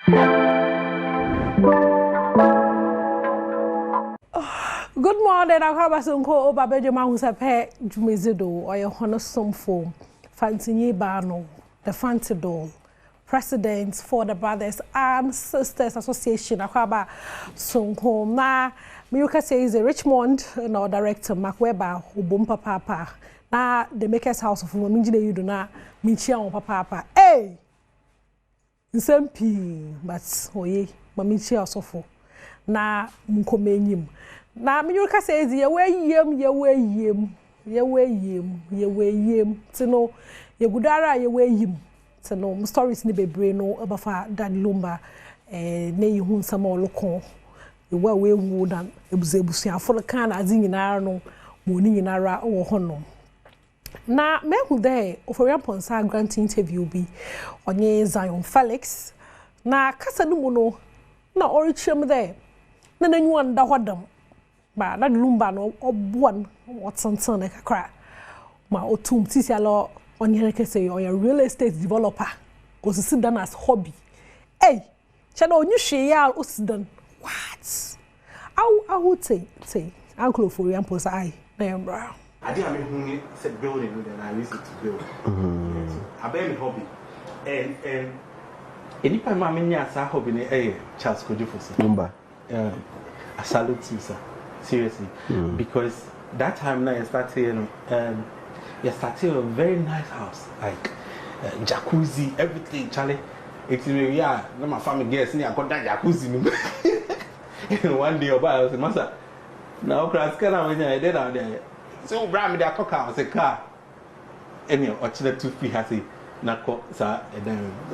Good morning, I'm Ahosepe Ahosepe Jumezido or your Otumfuo Osei Tutu, the Fancy Doll, President for the Brothers and Sisters Association. Akwaba Sonko na Miruka says the Richmond no director Makweba Ubumpa Papa na the Makers House of Minjide Yudu na Minchia on Papa. Hey, Nsempi, but oye, Minchia osofo na mkomenyim. Na Miruka says ye yem tino ye gudara ye yim tino stories ni bebre no abafa dan Lumba ne yihu nsama olokon ye wa we wu dan ebuzebusu afo kan azi nyinara no mo ni nyinara wo ho no na mehu dey oforian ponsa grant interview bi onye Zion Felix na kasa no mu no na orichem dey na nanyu anda hodam ba na Lumba no obuan watsansan na kakra ma otum tisi alo onye kese o real estate developer go sit down as hobby hey chana onyu hwe ya osidan what I would say uncle for example say na yambra I did am said building and I used it to build I be me hobby and anytime ma menya sa hobby ne Charles Kojufosi Lumba I salute you sir seriously because that time now you started a very nice house like jacuzzi everything Charlie it's yeah no my family guests I got that jacuzzi and one day I was master now class can I did out there so brought me that talk out a car and you actually 2 feet has it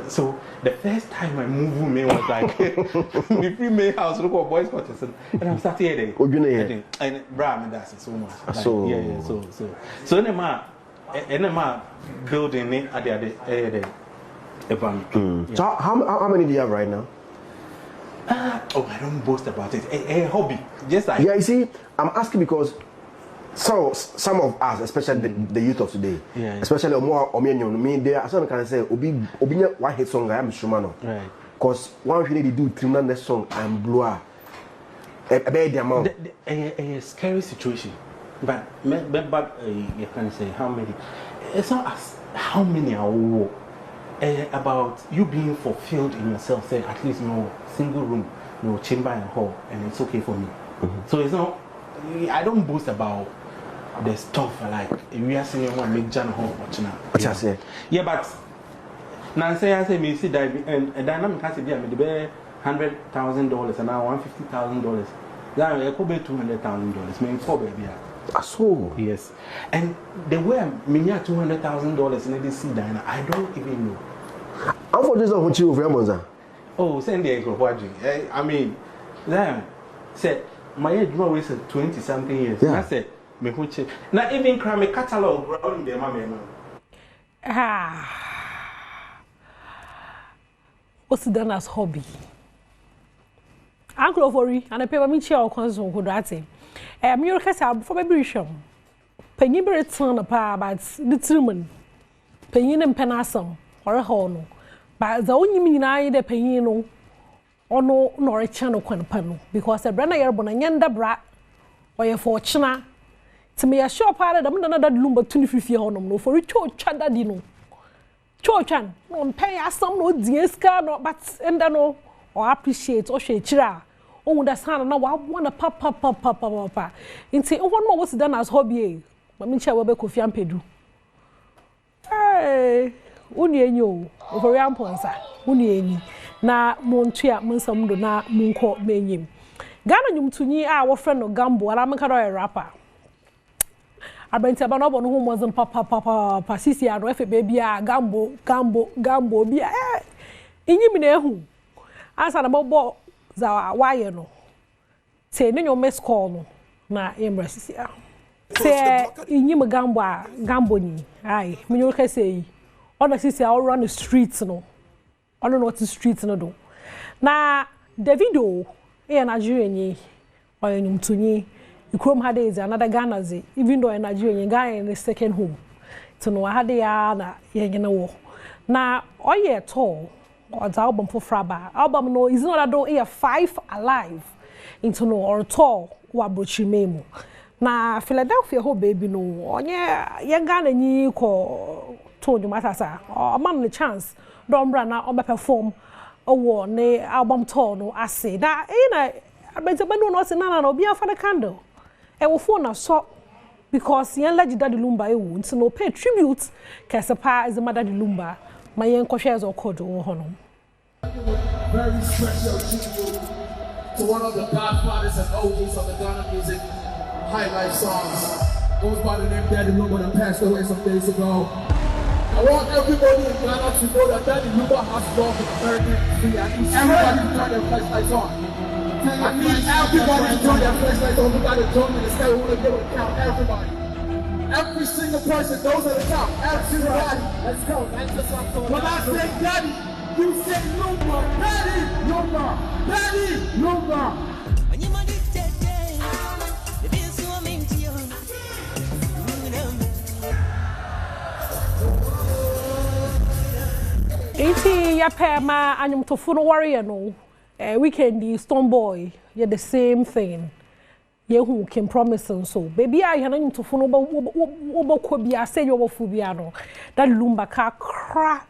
so the first time I moved me was like the female house look at boys quarters and I'm starting here and Bram that's so much like, so yeah so enema building it at the so how many do you have right now? Oh, I don't boast about it. A hobby, just like yeah. You see, I'm asking because some of us, especially the youth of today, especially more me, they are some can say obi one hit song I am Shumano, right? Because one thing they do trim that song and blow a bad amount. A scary situation, but you can say how many? It's not as how many are about you being fulfilled in yourself. Say at least no single room, no chamber and hall, and it's okay for me. So it's not. I don't boast about the stuff like we are saying one make John Hall watching now. What I say? Yeah, but now I say me see that and dynamic has to be $100,000 and now $150,000. That it could be $200,000. Maybe for baby. So yes, and the way I mean $200,000 in this see Dina, I don't even know. How for this one you over Monza? Oh, send the ego watching. I mean, then said my age was 20-something years. Yeah. I said, me who check. Not even cry me catalog around the mama. What's done as hobby? Uncle Ofori and a paper me chair or console who that say. Miruka said for baby sham. Penny bird son a pa but the truman. Penny and penasum or a horn. But the only mean I the penny no. Or no nor a channel quan panel because a brand air bonanyanda brat or your fortuna. To me, a short part of them another Lumba 25 no for a chada dino. Chochan, no pay us some no dieska, no but and no or appreciate or shade chira. Oh, that's how now I want a papa. In say, one more was done as hobby. But me shall be coffee and pedu. Hey, Unyenyo, over Ramponsa, Unyen. Na montua monsamdo na monko menyim Ghana nyumtunyi our friend no Gambo ara menka do rapper abenti aba no bo no ho papa sisi aro efe baby a Gambo bi enyim na ehu asa na bobo za waye no se ne nyom miss call no na emra sisi a se enyim Gambo ni ai menyo ka sei ona sisi a run the streets no I don't know what the streets no do. Na Davido, Nigerian ye, or in Tunyi, the Chrome had is another Ghana, even though a Nigerian guy in the second home. To know how they are, you know. Na, oh yeah, tall, or the album for Fraba. Album no is not a 5 alive into no or tall or brochimemo. Na Philadelphia ho baby no onye Ghana nyi ko told you matter sir. Or man the chance don't run out on perform or ne album tour no I say that but no say no be for the candle. E wo phone na so because yen legendary Lumba ewu nti no pay tribute Kesepa is the mother the Lumba my yen kwhwe zo code wo ho no. Very special tribute to one of the godfathers and OGs of the Ghana music high life songs. Goes by the name Daddy Lumba that passed away some days ago. I want everybody in Ghana to know that Daddy Lumba has love for American free. I need everybody to turn their flashlights on. I need everybody to turn their flashlights on. We got to join in the sky. We want to give a count. Everybody. Every single person, those at the top. Everybody. Let's go. When I say Daddy, you say Lumba. Daddy, Lumba. Daddy, Lumba. Iti ya pema anyumtofu no warrior no weekend the Stone Boy yeah the same thing ye who can promise and so baby I han anyumtofu no obokọ bia say you obofu bia no that Lumba ka cra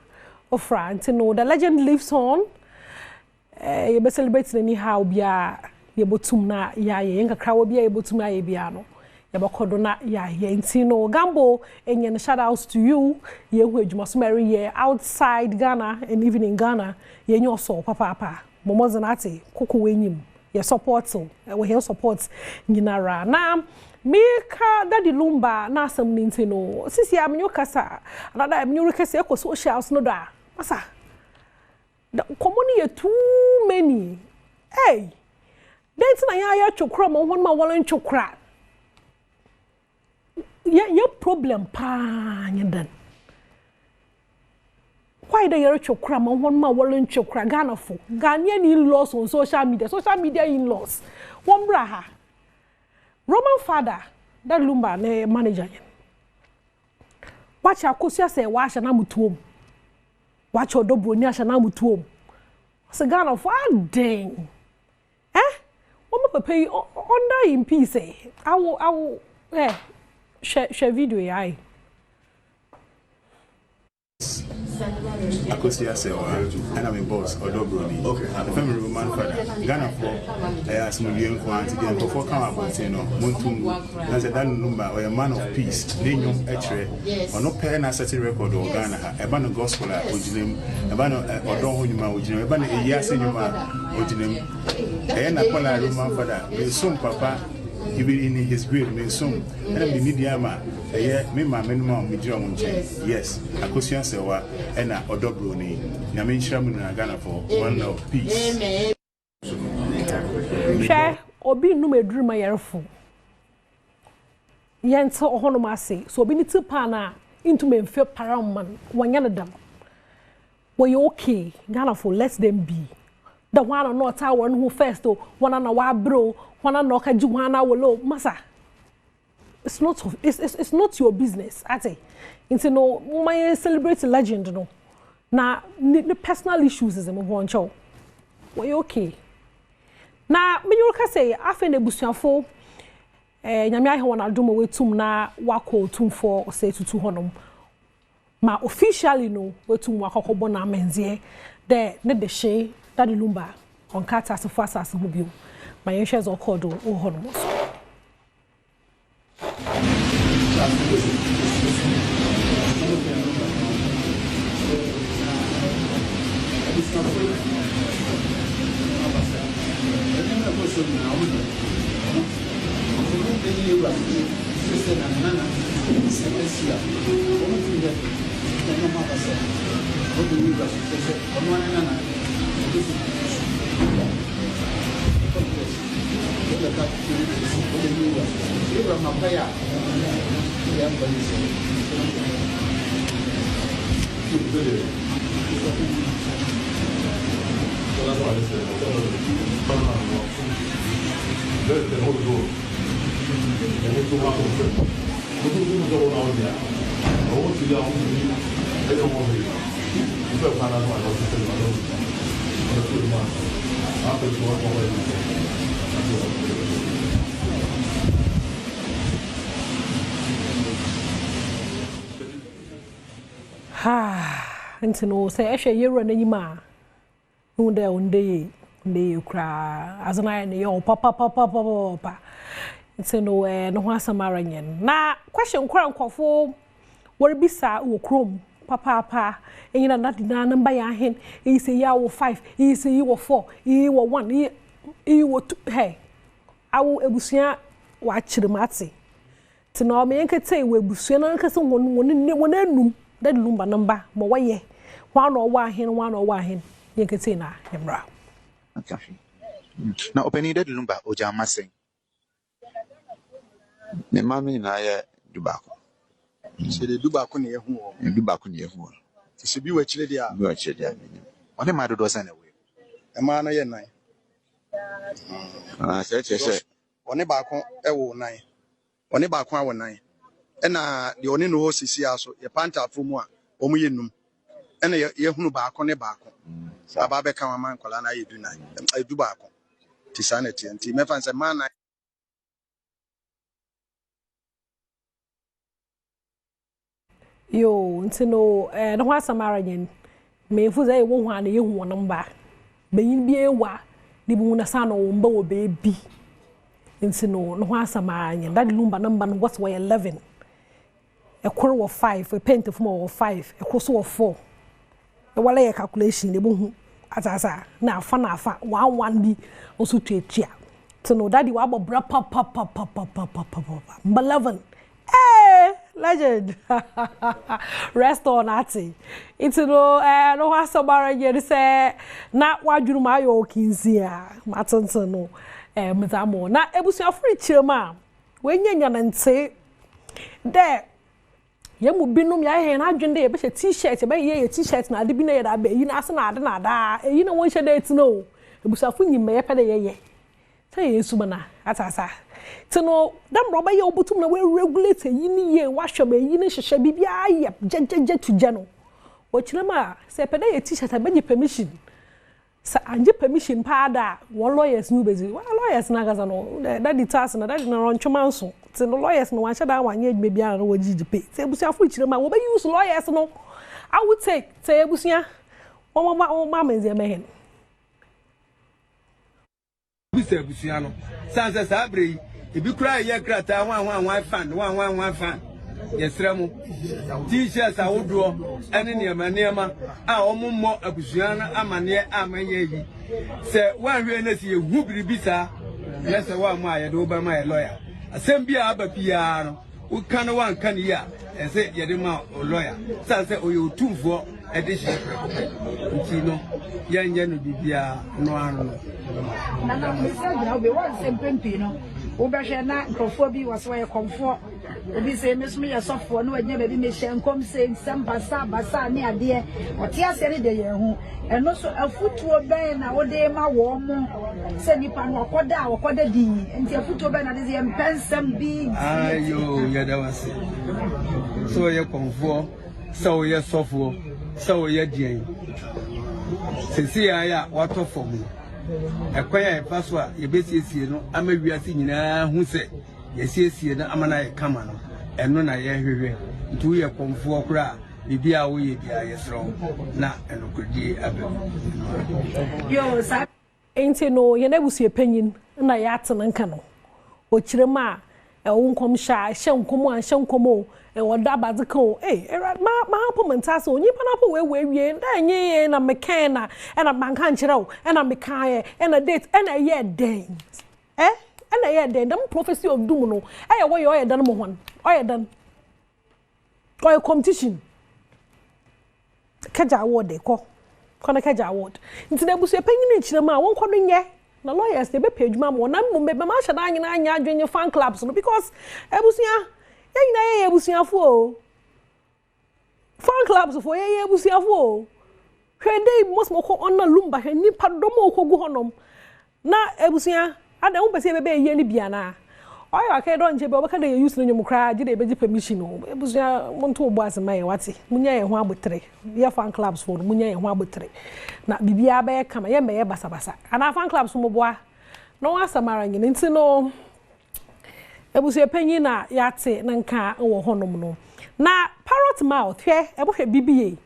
of France no the legend lives on ye be celebrate anyhow bia ye botum na ya ye nkakra wo bia ye botum aye bia no yabakodo na ya no gambo enye shout outs to you ye hu adwumasomary ye outside Ghana and even in Ghana ye nyo so papa momozenate koko wenyim ye support so we here support nyinara na meka Daddy Lumba na asem ninti no sisi am nyo kasa anada am nyo kasa e socials no da masa the common ye too many hey dance na ya chokra mo won ma wolen chokra your problem pa nyedan why the your chokra ma won ma wolen chokra Ghana fo Ghanaian in-laws on social media in-laws one braha Roman father that Lumba ne manager yen watch akosia say wa hye na mutuom watch odobro ni hye na mutuom se Ghana fo adeng o me pay under in peace I will share video yai Akosia Sewa, and I'm a boss or Dobroni. The family Roman father, Ghana for as million quantity and before come about Montum, as a Dan Lumba or a man of peace, Danium Etre, or no pen as a record or Ghana, a ban of gospel Ojim, a ban of Odonhuma Ojim, a ban of Yasinuma Ojim, and a Pola Roman father, will soon papa. Even in his grave, may soon. And I'm the media man. Me, my minimum, with your yes, Akosia Sewa, and a Odobroni. Namin Shaman and Ghana for one of peace. Share or be no me dream my airful. Yenta or Honomasi, so be it to pana into me feel paraman, one yanadam. Were you okay? Ghana for less than be. The one or not our one who first, one on a wild bro. Wana noka juwana wolo masa it's not your business ate into no my celebrate legend no na the personal issues is mo boncho we okay na me you ka say afa na busuafo nyame ahe wona Adom wetum na wako Otumfuo Osei Tutu honom ma officially no wetum wakokobo na menzie de ne de she Daddy Lumba on kata so fast as mo bio my shares are called Ohormos. Nti no say ehwe yero n'anyima hunde unde kra azana ne yo papa nti no no ho asamara nyen na question kwara nkofo woribisa wo krom papa enyina na dina number ya hen e say ya wo 5 e say you wo 4 e wo 1 e wo 2 hey awu ebusua wa chirimate ti no me nkete we ebusua na nkese won anum that Lumba number mo waye one or wa hen yenkete na emra okay na openi that Lumba ojama sen ne mami na ya dubako se de dubako ne yehu o dubako ne yehu se bi wa chire dia bi wa chire dia one ma dodo san na we e ma na ye nan se one baako e wo nan one baako a wo nan e na de one no ho sisi aso ye panta afomu a omu ye num e na ye hunu baako ne baako aba be kan man kwala na ye du nan e du baako ti sanity nti me fan se man na yo nti no no ho asamara nyen me fu ze wo hu an ye hu number beyin bi ewa ni bu na sa no mba wo be bi nti no ho asamara nyen that Lumba number no what way 11 a quarter of 5 a pent of more 5 a course of 4 e wala ye calculation de bu hu atasa na afa 11 bi oso tuatua to no daddy wa bobra papa 11 legend rest on ati itu no no hasobara ye say na wadwuru ma yo kinzia matonto no mzamo na ebusu afri chirema we nyanya na nte de ye mu binum ya he na adwende ye be t-shirt be ye t-shirt na ade bi na ye da be yi na ase na ade na da yi na won hye da no ebusu afu nyime ye pede ye say yesu bana atasa tino dam roba ye obutum na we regulate yini ye wa hwe ba yini hyehye bibia ye jejeje tuje no o kirema se pede ye t-shirt abeji permission sa anje permission pa da wo lawyers nu bezi wa lawyers na gaza no that the task na that na ronchoma nso tino lawyers no wan hye wanye adwuma bia na wajiji pe se ebusia fu kirema wo ba use lawyers no I would take say ebusia o ma menze mehen bisa ebusia no sanse sabre ibi kura ye krata wan fan yesremu t-shirts awodo ene niema a omummo abusua na amane amanye yi se wan hwe na si ehu biribisa yese wa mu aye do ba ma lawyer asem bia abapia no ukan wan kan ya ese ye de ma lawyer sanse oyo Otumfuo edition ntino yanye no bibia no anu no na message na obi wan sempempi no obehwe na nkrofo bi waso ye komfo obi se mesumi ye sofo no anya baby me hyenkom se basa ne ade oti ase ne de ye hu eno so afutuo ben na wode ma wo mo se nipa no akoda di enti afutuo ben na de ye mpensam bi ayo ya da wase so ye komfo so ye sofo so ye dien sisi ya wato fomu ekwaya e paso a ye besiesie no amawiase nyina hu se ye siesie na amana ye kama no eno na ye hwehwe ntu ye komfo okura bibia wo ye bia ye sro na enokodi abe yo sa enti no ye na busu epanyin na ya atena nka no o kirema e wo nkom sha hyenkomo e woda baziko ma hapo mentase onyipa na po we wie nda nye na mekan na na banka nkyerɛw na mekan na date na ye den na ye den dem prophecy of doom no we ye dan mo hon oye dan oye competition kaja award kona kaja award nti na busu epanyin nkyerema won kɔ no nye na lawyers dey be pay adwuma mo na mo be ma hye na anyina anya adwenye fan clubs no because ebusia yina ye ebusiafo o fan clubs for ye ebusiafo o hwede mos mo ko onna Lumba hwe nipa domo ko gu honom na ebusia ada wo pese bebe ye ni bia na oya okay don je be obaka dey use no nyum kra je dey be permission o ebusia monto obo asema wate munya ye ho abotre ye fan clubs for munya ye ho abotre na bibia be kama ye meye basabasa ana fan clubs mo boa no asamara nyi nti no ebusia panyi na yate na nka wo honom no na parrot mouth hwe ebohwe bibie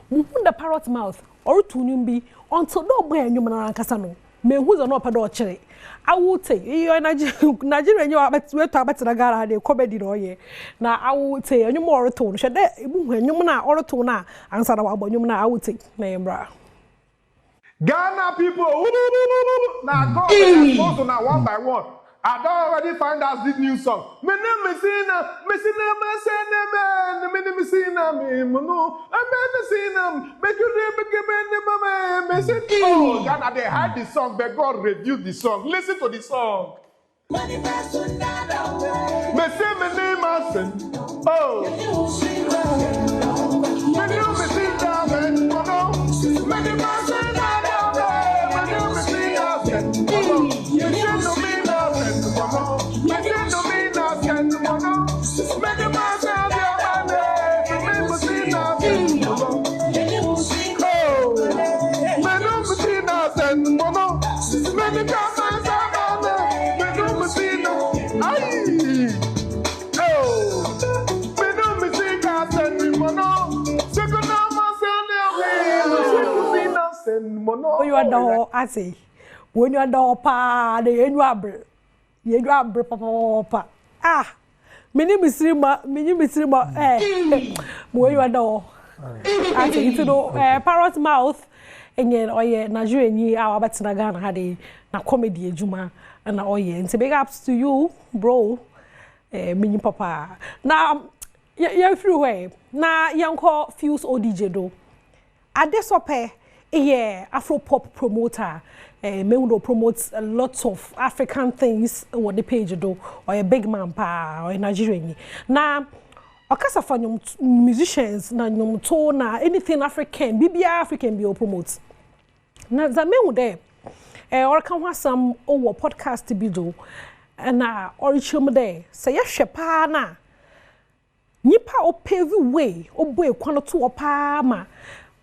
mu the parrot mouth or tunyum bi until do boy anyum na ankasa no mehu zo no pa do kire awute iyo Nigeria nyo wetu abatira gara de comedy no ye na awute anyum oroto no hwede ebuhu anyum na oroto na ansa na wabonyum na awute na yembra Ghana people na go to now one by one. I don't already find out this new song. My name is Messina, oh, Ghana, they had the song, but God reviewed the song. Listen to the song. When you are the I say, when you are the pa, the you are papa. Ah, mini misrima, when you are the I say to do parrot mouth, and yet or ye Nigerian our Batinagan had a comedy juma and oh yeah, and so big ups to you, bro, mini papa. Now, you're through way. Now, young call Fuse ODJ do. Ahosepe. Yeah, Afro pop promoter. Meundo promotes a lot of African things on the page do, or a big man pa or a Nigerian. Now, okasa for musicians na nyomto na anything African, BBI African be promotes. Na za meude or kan wasam o podcast bi do na orichum there. Say ya hwepa na nipa o pave way o boy kwano to opa ma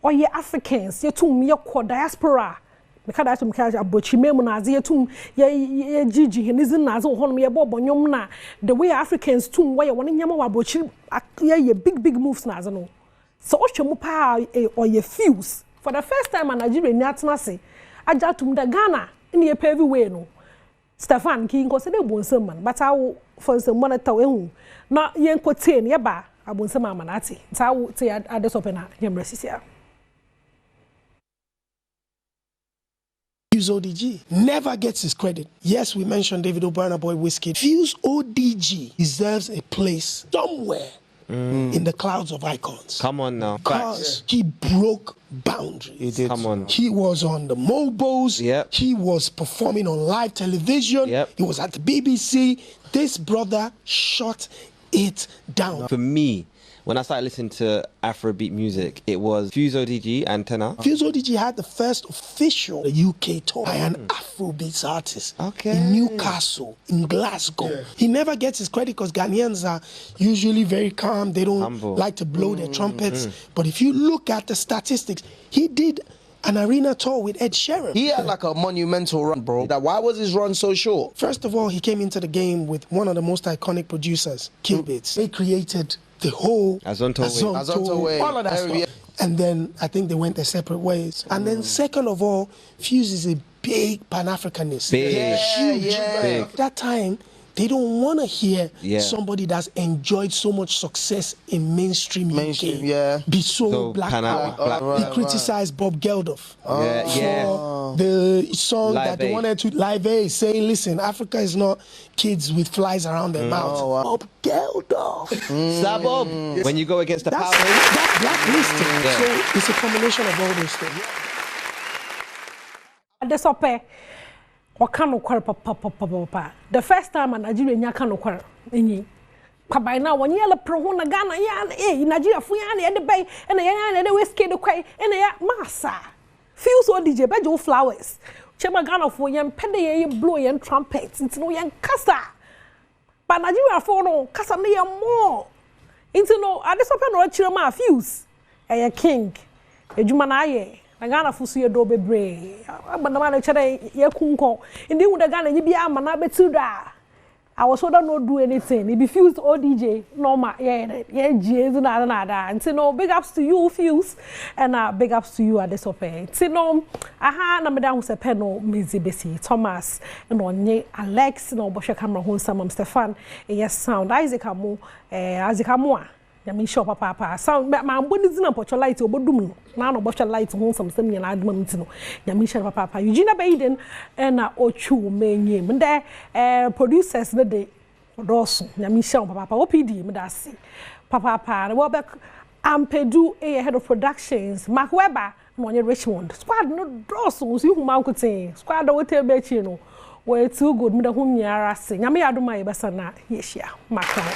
or ye Africans, ye tum ye ko diaspora. Mekada tum ka abrochi memu na ze ye tum ye gigi henizin na ze honum ye bobo nyom na the way Africans tum why won nyama wa abrochi ye big moves na ze no. So ohwemu pa or ye Fuse for the first time in Nigeria ni atena se aja tum da Ghana ni ye pave way no. Stefan ki nko se de bonsam man but awo for some monitor ehu na ye nkote ne ba abonsam amanate. Tawo te Ahosepe na yemresisia. Fuse ODG never gets his credit. Yes, we mentioned David O'Brien Boy Whiskey. Fuse ODG deserves a place somewhere in the clouds of icons. Come on now. Because he broke boundaries. He did. Come on. He was on the Mobos. Yep. He was performing on live television. Yep. He was at the BBC. This brother shut it down. For me, when I started listening to Afrobeat music, it was Fuse ODG and Tenor. Fuse ODG had the first official UK tour by an Afrobeats artist in Newcastle, in Glasgow. Yeah. He never gets his credit because Ghanaians are usually very calm. They don't like to blow their trumpets. But if you look at the statistics, he did an arena tour with Ed Sheeran. He had like a monumental run, bro. Why was his run so short? First of all, he came into the game with one of the most iconic producers, Killbits. They created the whole Azonto way, all of that stuff. And then I think they went their separate ways. And then second of all, Fuse is a big Pan-Africanist. Huge. At that time, they don't want to hear somebody that's enjoyed so much success in mainstream UK be so black power. He criticized Bob Geldof for the song that they wanted to Live A, saying, listen, Africa is not kids with flies around their mouths. Bob Geldof. Bob. When you go against the power. That's blacklisting. So it's a combination of all those things. Ahosepe. The first time in Nigeria, you can't occur. By now, when you're a pro na Ghana, in Nigeria, Fuyani at the bay, and the whiskey the quay, and the massa. Fuse ODG, Bejo flowers. Chema Ghana for young penny, blue and trumpets, it's no young cassa. but Nigeria for no kasa na ye more into no Ahosepe no chire ma fuse a king ejuma na aye na Ghana fusu ye do bebre abana na chere ye kunko ndi hu da Ghana nyi bia ama na betu da I was so don't do anything. It be Fuse or DJ normal. Yeah, J's and that. And so no, big ups to you, Fuse, and big ups to you, Ahosepe. So no, aha, na madam Ahosepe no Mizi Besi, Thomas, and on Alex, no Bosha camera home some Stefan, yes sound. Isaac Amu, Yami shop papa sound my body is not for light or bodum. Now no bosha light home some semi and admin. Yami shop papa. Eugenia Baden and Ochu main name. And there producers the day Ross. Yami shop papa. OPD medasi. Papa. Well back. Ampedu head of productions. Mark Weber. No Richmond. Squad no Ross. See who man could say. Squad the hotel betchino. Well too good. Me the whom yara sing. Yami aduma ebasana. Yes yeah. Mark. Come on.